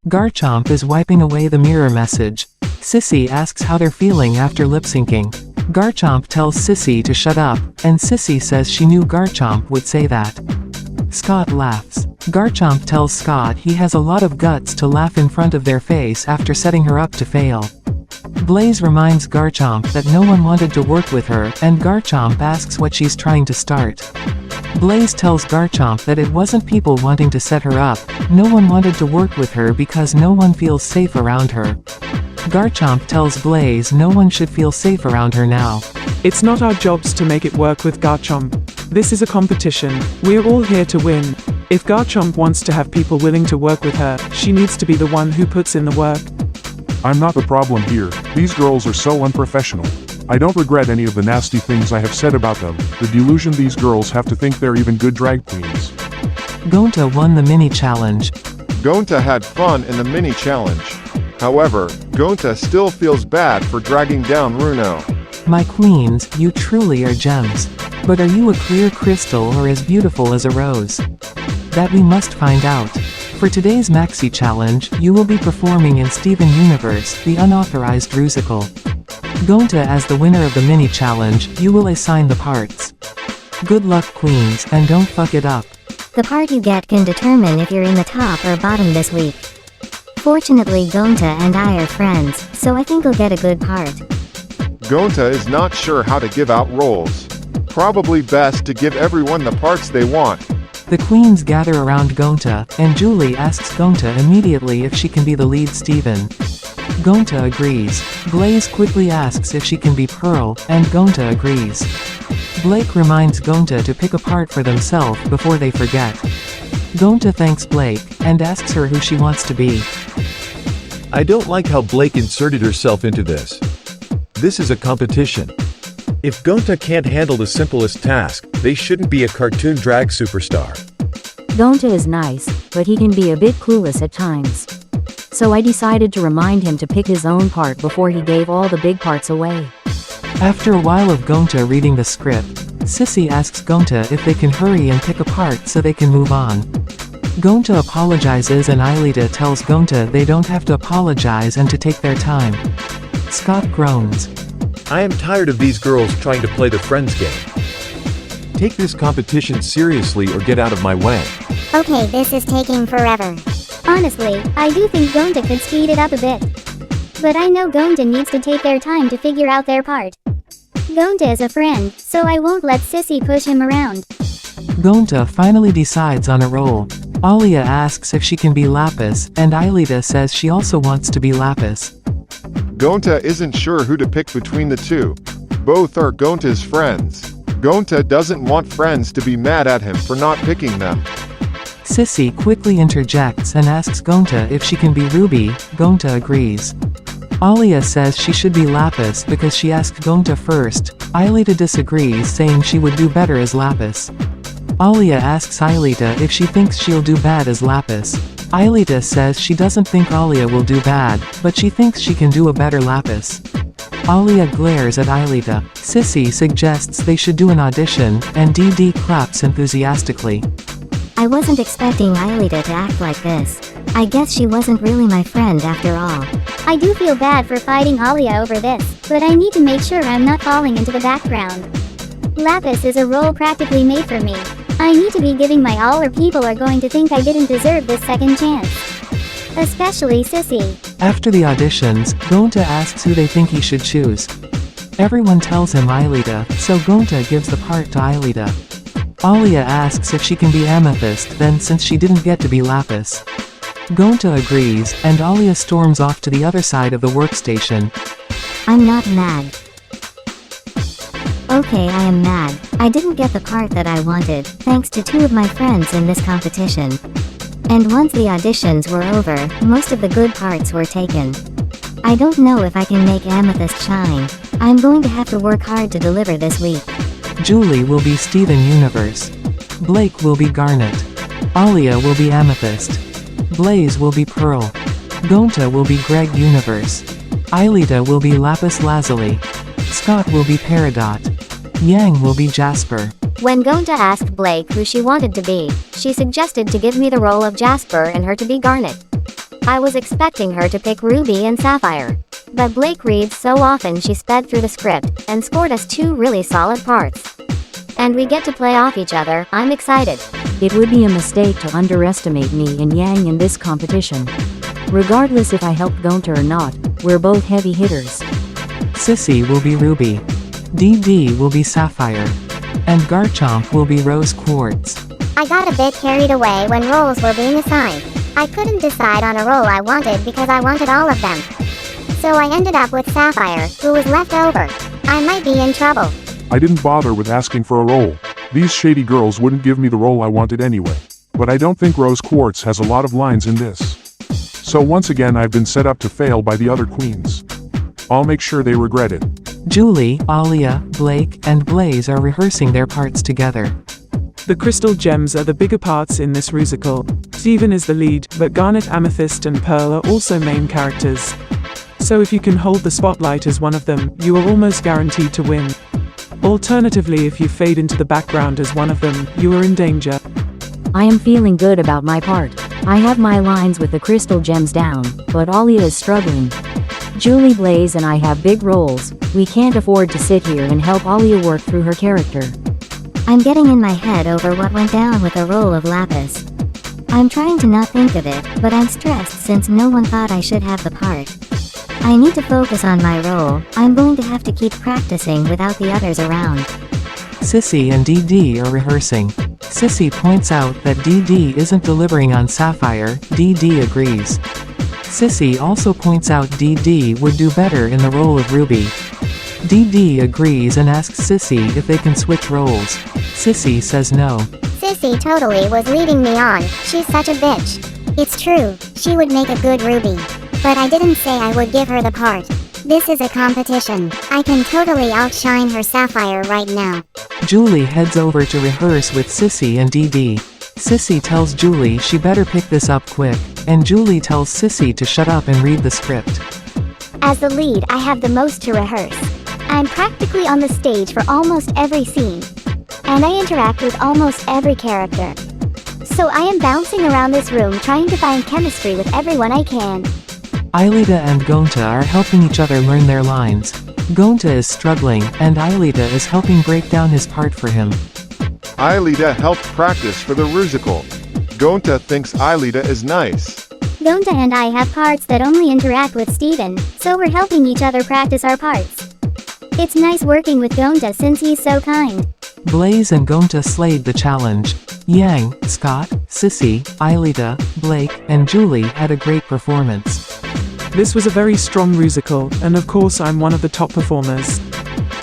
Garchomp is wiping away the mirror message. Sissy asks how they're feeling after lip-syncing. Garchomp tells Sissy to shut up, and Sissy says she knew Garchomp would say that. Scott laughs. Garchomp tells Scott he has a lot of guts to laugh in front of their face after setting her up to fail. Blaze reminds Garchomp that no one wanted to work with her, and Garchomp asks what she's trying to start. Blaze tells Garchomp that it wasn't people wanting to set her up, no one wanted to work with her because no one feels safe around her. Garchomp tells Blaze no one should feel safe around her now. It's not our jobs to make it work with Garchomp. This is a competition, we're all here to win. If Garchomp wants to have people willing to work with her, she needs to be the one who puts in the work. I'm not the problem here, these girls are so unprofessional. I don't regret any of the nasty things I have said about them, the delusion these girls have to think they're even good drag queens. Gonta won the mini challenge. Gonta had fun in the mini challenge. However, Gonta still feels bad for dragging down Runo. My queens, you truly are gems. But are you a clear crystal or as beautiful as a rose? That we must find out. For today's Maxi Challenge, you will be performing in Steven Universe, the unauthorized musical. Gonta as the winner of the mini challenge, you will assign the parts. Good luck queens, and don't fuck it up. The part you get can determine if you're in the top or bottom this week. Fortunately Gonta and I are friends, so I think I'll get a good part. Gonta is not sure how to give out roles. Probably best to give everyone the parts they want. The queens gather around Gonta, and Julie asks Gonta immediately if she can be the lead Steven. Gonta agrees. Blaze quickly asks if she can be Pearl, and Gonta agrees. Blake reminds Gonta to pick a part for themselves before they forget. Gonta thanks Blake, and asks her who she wants to be. I don't like how Blake inserted herself into this. This is a competition. If Gonta can't handle the simplest task, they shouldn't be a cartoon drag superstar. Gonta is nice, but he can be a bit clueless at times. So I decided to remind him to pick his own part before he gave all the big parts away. After a while of Gonta reading the script, Sissy asks Gonta if they can hurry and pick a part so they can move on. Gonta apologizes and Aelita tells Gonta they don't have to apologize and to take their time. Scott groans. I am tired of these girls trying to play the friends game. Take this competition seriously or get out of my way. Okay, this is taking forever. Honestly, I do think Gonta could speed it up a bit. But I know Gonta needs to take their time to figure out their part. Gonta is a friend, so I won't let Sissy push him around. Gonta finally decides on a role. Alia asks if she can be Lapis, and Aelita says she also wants to be Lapis. Gonta isn't sure who to pick between the two. Both are Gonta's friends. Gonta doesn't want friends to be mad at him for not picking them. Sissy quickly interjects and asks Gonta if she can be Ruby. Gonta agrees. Alia says she should be Lapis because she asked Gonta first. Aelita disagrees, saying she would do better as Lapis. Alia asks Aelita if she thinks she'll do bad as Lapis. Aelita says she doesn't think Alia will do bad, but she thinks she can do a better Lapis. Alia glares at Aelita. Sissy suggests they should do an audition, and DD claps enthusiastically. I wasn't expecting Aelita to act like this. I guess she wasn't really my friend after all. I do feel bad for fighting Alia over this, but I need to make sure I'm not falling into the background. Lapis is a role practically made for me. I need to be giving my all or people are going to think I didn't deserve this second chance. Especially Sissy. After the auditions, Gonta asks who they think he should choose. Everyone tells him Aelita, so Gonta gives the part to Aelita. Alia asks if she can be Amethyst then since she didn't get to be Lapis. Gonta agrees, and Alia storms off to the other side of the workstation. I'm not mad. Okay, I am mad. I didn't get the part that I wanted, thanks to two of my friends in this competition. And once the auditions were over, most of the good parts were taken. I don't know if I can make Amethyst shine. I'm going to have to work hard to deliver this week. Julie will be Steven Universe. Blake will be Garnet. Alia will be Amethyst. Blaze will be Pearl. Gonta will be Greg Universe. Aelita will be Lapis Lazuli. Scott will be Peridot. Yang will be Jasper. When Gonta asked Blake who she wanted to be, she suggested to give me the role of Jasper and her to be Garnet. I was expecting her to pick Ruby and Sapphire. But Blake reads so often she sped through the script and scored us 2 really solid parts. And we get to play off each other. I'm excited. It would be a mistake to underestimate me and Yang in this competition. Regardless if I help Gonta or not, we're both heavy hitters. Sissy will be Ruby. DD will be Sapphire. And Garchomp will be Rose Quartz. I got a bit carried away when roles were being assigned. I couldn't decide on a role I wanted because I wanted all of them. So I ended up with Sapphire, who was left over. I might be in trouble. I didn't bother with asking for a role. These shady girls wouldn't give me the role I wanted anyway. But I don't think Rose Quartz has a lot of lines in this. So once again I've been set up to fail by the other queens. I'll make sure they regret it. Julie, Alia, Blake, and Blaze are rehearsing their parts together. The crystal gems are the bigger parts in this musical. Steven is the lead, but Garnet, Amethyst, and Pearl are also main characters. So if you can hold the spotlight as one of them, you are almost guaranteed to win. Alternatively, if you fade into the background as one of them, you are in danger. I am feeling good about my part. I have my lines with the crystal gems down, but Alia is struggling. Julie, Blaze, and I have big roles. We can't afford to sit here and help Alia work through her character. I'm getting in my head over what went down with the role of Lapis. I'm trying to not think of it, but I'm stressed since no one thought I should have the part. I need to focus on my role. I'm going to have to keep practicing without the others around. Sissy and DD are rehearsing. Sissy points out that DD isn't delivering on Sapphire. DD agrees. Sissy also points out DD would do better in the role of Ruby. DD agrees and asks Sissy if they can switch roles. Sissy says no. Sissy totally was leading me on. She's such a bitch. It's true, she would make a good Ruby. But I didn't say I would give her the part. This is a competition. I can totally outshine her Sapphire right now. Julie heads over to rehearse with Sissy and DD. Sissy tells Julie she better pick this up quick, and Julie tells Sissy to shut up and read the script. As the lead, I have the most to rehearse. I'm practically on the stage for almost every scene. And I interact with almost every character. So I am bouncing around this room trying to find chemistry with everyone I can. Aelita and Gonta are helping each other learn their lines. Gonta is struggling, and Aelita is helping break down his part for him. Aelita helped practice for the musical. Gonta thinks Aelita is nice. Gonta and I have parts that only interact with Steven, so we're helping each other practice our parts. It's nice working with Gonta since he's so kind. Blaze and Gonta slayed the challenge. Yang, Scott, Sissy, Aelita, Blake, and Julie had a great performance. This was a very strong musical, and of course I'm one of the top performers.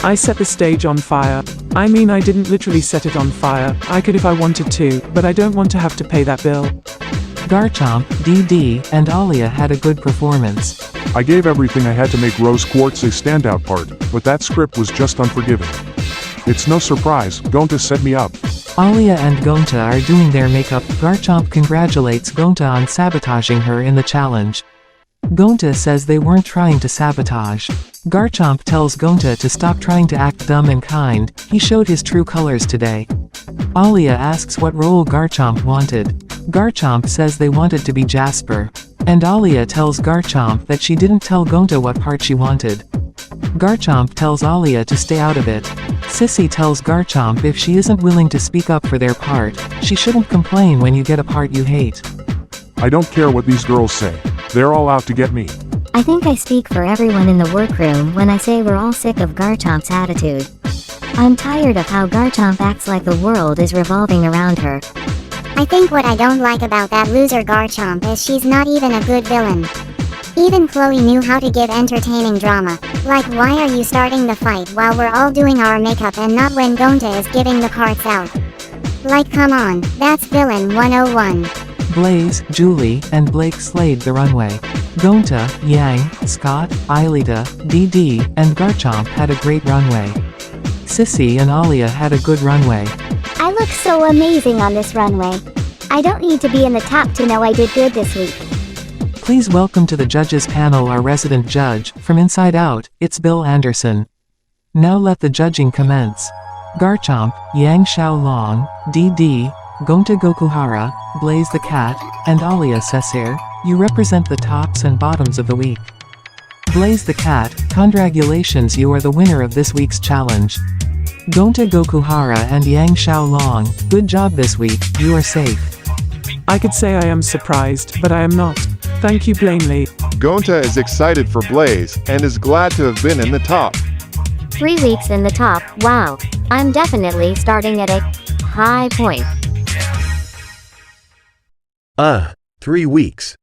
I set the stage on fire. I mean, I didn't literally set it on fire. I could if I wanted to, but I don't want to have to pay that bill. Garchomp, DD, and Alia had a good performance. I gave everything I had to make Rose Quartz a standout part, but that script was just unforgiving. It's no surprise, Gonta set me up. Alia and Gonta are doing their makeup. Garchomp congratulates Gonta on sabotaging her in the challenge. Gonta says they weren't trying to sabotage. Garchomp tells Gonta to stop trying to act dumb and kind. He showed his true colors today. Alia asks what role Garchomp wanted. Garchomp says they wanted to be Jasper. And Alia tells Garchomp that she didn't tell Gonta what part she wanted. Garchomp tells Alia to stay out of it. Sissy tells Garchomp if she isn't willing to speak up for their part, she shouldn't complain when you get a part you hate. I don't care what these girls say. They're all out to get me. I think I speak for everyone in the workroom when I say we're all sick of Garchomp's attitude. I'm tired of how Garchomp acts like the world is revolving around her. I think what I don't like about that loser Garchomp is she's not even a good villain. Even Chloe knew how to give entertaining drama. Like, why are you starting the fight while we're all doing our makeup and not when Gonta is giving the parts out? Like, come on, that's villain 101. Blaze, Julie, and Blake slayed the runway. Gonta, Yang, Scott, Aelita, DD, and Garchomp had a great runway. Sissy and Alia had a good runway. I look so amazing on this runway. I don't need to be in the top to know I did good this week. Please welcome to the judges panel our resident judge, from Inside Out, it's Bill Anderson. Now let the judging commence. Garchomp, Yang Xiaolong, DD, Gonta Gokuhara, Blaze the Cat, and Alia Cesare, You represent the tops and bottoms of the week. Blaze the cat, congratulations, you are the winner of this week's challenge. Gonta Gokuhara and Yang Xiaolong, good job this week, you are safe. I could say I am surprised, but I am not. Thank you, Blaney. Gonta is excited for Blaze and is glad to have been in the top. 3 weeks in the top, wow. I'm definitely starting at a high point. 3 weeks.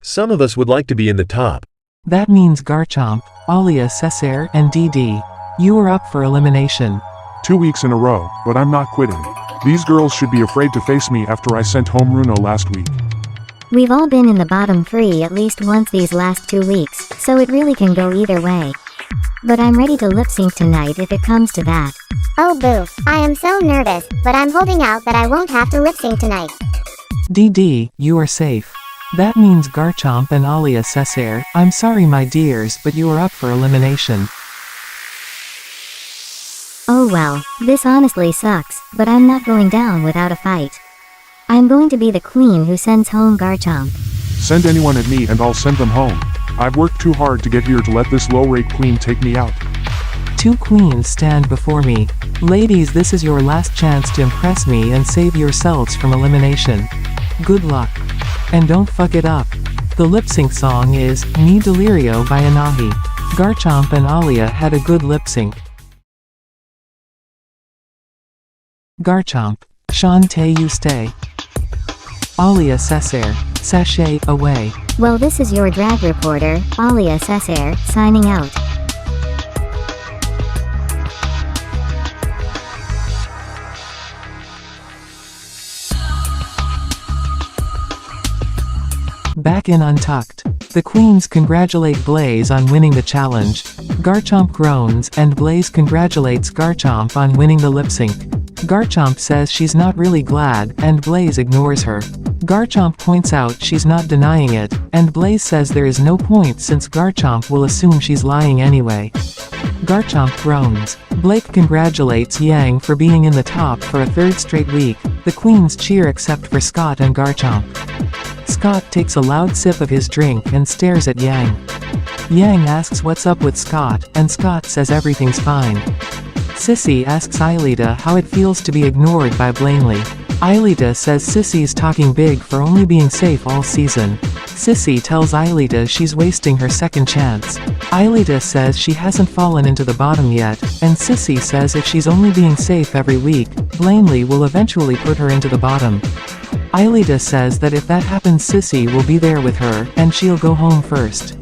Some of us would like to be in the top. That means Garchomp, Alia Cesare and DD. You are up for elimination. 2 weeks in a row, but I'm not quitting. These girls should be afraid to face me after I sent home Runo last week. We've all been in the bottom 3 at least once these last 2 weeks, so it really can go either way. But I'm ready to lip sync tonight if it comes to that. Oh boo, I am so nervous, but I'm holding out that I won't have to lip sync tonight. DD, you are safe. That means Garchomp and Alia Cesare, I'm sorry my dears, but you are up for elimination. Oh well, this honestly sucks, but I'm not going down without a fight. I'm going to be the queen who sends home Garchomp. Send anyone at me and I'll send them home. I've worked too hard to get here to let this low-rate queen take me out. 2 queens stand before me. Ladies, this is your last chance to impress me and save yourselves from elimination. Good luck. And don't fuck it up. The lip-sync song is Mi Delirio by Anahi. Garchomp and Alia had a good lip-sync. Garchomp, Shantae you stay. Alia Cesare, sashay away. Well, this is your drag reporter, Alia Cesare, signing out. Back in Untucked. The queens congratulate Blaze on winning the challenge. Garchomp groans and Blaze congratulates Garchomp on winning the lip sync. Garchomp says she's not really glad, and Blaze ignores her. Garchomp points out she's not denying it, and Blaze says there is no point since Garchomp will assume she's lying anyway. Garchomp groans. Blake congratulates Yang for being in the top for a 3rd straight week. The queens cheer except for Scott and Garchomp. Scott takes a loud sip of his drink and stares at Yang. Yang asks what's up with Scott, and Scott says everything's fine. Sissy asks Aelita how it feels to be ignored by Blaney. Aelita says Sissy's talking big for only being safe all season. Sissy tells Aelita she's wasting her second chance. Aelita says she hasn't fallen into the bottom yet, and Sissy says if she's only being safe every week, Blaney will eventually put her into the bottom. Aelita says that if that happens Sissy will be there with her, and she'll go home first.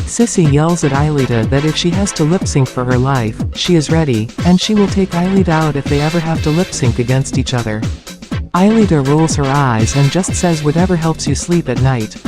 Sissy yells at Aelita that if she has to lip-sync for her life, she is ready, and she will take Aelita out if they ever have to lip-sync against each other. Aelita rolls her eyes and just says whatever helps you sleep at night.